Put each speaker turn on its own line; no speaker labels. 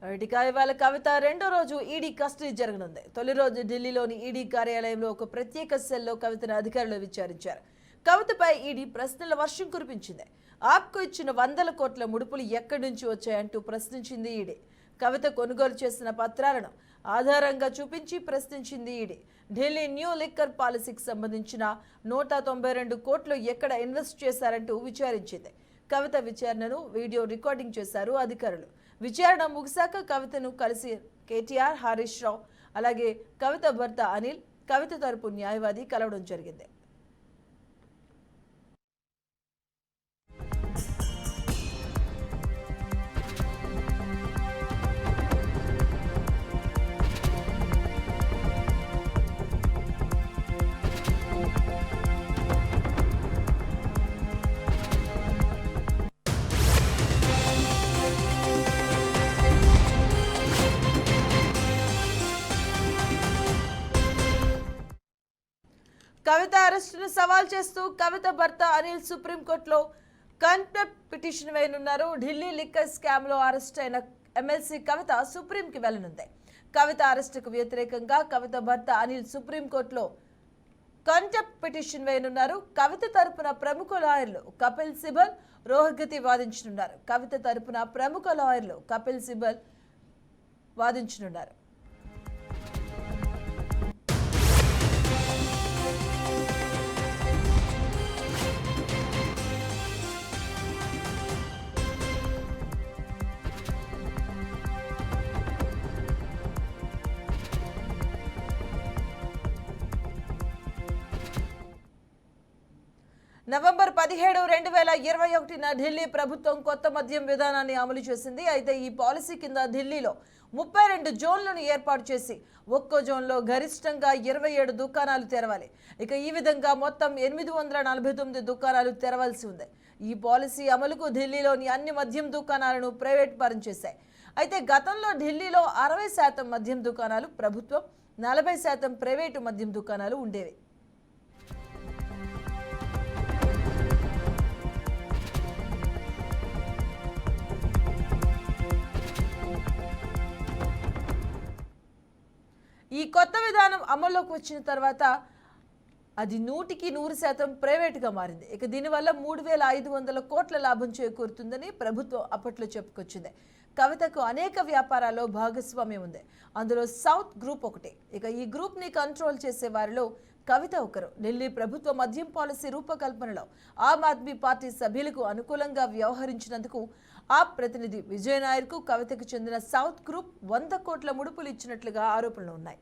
ఇవాళ కవిత రెండో రోజు ఈడీ కస్టడీ జరగనుంది. తొలి రోజు ఢిల్లీలోని ఈడీ కార్యాలయంలో ఒక ప్రత్యేక సెల్లో కవితను అధికారులు విచారించారు. కవితపై ఈడీ ప్రశ్నల వర్షం కురిపించింది. ఆప్కు ఇచ్చిన 100 కోట్ల ముడుపులు ఎక్కడి నుంచి వచ్చాయంటూ ప్రశ్నించింది ఈడీ. కవిత కొనుగోలు చేసిన పత్రాలను ఆధారంగా చూపించి ప్రశ్నించింది ఈడీ. ఢిల్లీ న్యూ లిక్కర్ పాలసీకి సంబంధించిన 192 కోట్లు ఎక్కడ ఇన్వెస్ట్ చేశారంటూ విచారించింది. కవిత విచారణను వీడియో రికార్డింగ్ చేశారు అధికారులు. విచారణ ముగిశాక కవితను కలిసి కేటీఆర్, హరీష్ రావు, అలాగే కవిత భర్త అనిల్, కవిత తరపు న్యాయవాది కలవడం జరిగింది. కవిత అరెస్టును సవాల్ చేస్తూ కవిత భర్త అనిల్ సుప్రీంకోర్టులో కంటెంప్ట్ పిటిషన్ వేయనున్నారు. ఢిల్లీ లిక్కర్ స్కామ్ లో అరెస్ట్ అయిన ఎమ్మెల్సీ కవిత సుప్రీంకి వెళ్లనుంది. కవిత అరెస్టుకు వ్యతిరేకంగా కవిత భర్త అనిల్ సుప్రీంకోర్టులో కంటెంప్ట్ పిటిషన్ వేయనున్నారు. కవిత తరపున ప్రముఖ లాయర్లు కపిల్ సిబల్, రోహగతి వాదించనున్నారు. కవిత తరపున ప్రముఖ లాయర్లు కపిల్ సిబల్ వాదించనున్నారు. నవంబర్ 17, 2021న ఢిల్లీ ప్రభుత్వం కొత్త మద్యం విధానాన్ని అమలు చేసింది. అయితే ఈ పాలసీ కింద ఢిల్లీలో 32 జోన్లను ఏర్పాటు చేసి ఒక్కో జోన్లో గరిష్టంగా 27 దుకాణాలు తెరవాలి. ఈ విధంగా మొత్తం 849 దుకాణాలు తెరవాల్సి ఉంది. ఈ పాలసీ అమలుకు ఢిల్లీలోని అన్ని మద్యం దుకాణాలను ప్రైవేట్ పరం చేశాయి. అయితే గతంలో ఢిల్లీలో 60% మద్యం దుకాణాలు ప్రభుత్వం, 40% ప్రైవేటు మద్యం దుకాణాలు ఉండేవి. ఈ కొత్త విధానం అమల్లోకి వచ్చిన తర్వాత అది 100% ప్రైవేటుగా మారింది. దీనివల్ల 3500 కోట్ల లాభం చేకూరుతుందని ప్రభుత్వం అప్పట్లో చెప్పుకొచ్చింది. కవితకు అనేక వ్యాపారాల్లో భాగస్వామ్యం ఉంది. అందులో సౌత్ గ్రూప్ ఒకటి. ఈ గ్రూప్ని కంట్రోల్ చేసే వారిలో కవిత ఒకరు. ఢిల్లీ ప్రభుత్వ మద్యం పాలసీ రూపకల్పనలో ఆమ్ ఆద్మీ పార్టీ సభ్యులకు అనుకూలంగా వ్యవహరించినందుకు ఆ ప్రతినిధి విజయ్ నాయర్కు కవితకు చెందిన సౌత్ గ్రూప్ 100 కోట్ల ముడుపులు ఇచ్చినట్లుగా ఆరోపణలు ఉన్నాయి.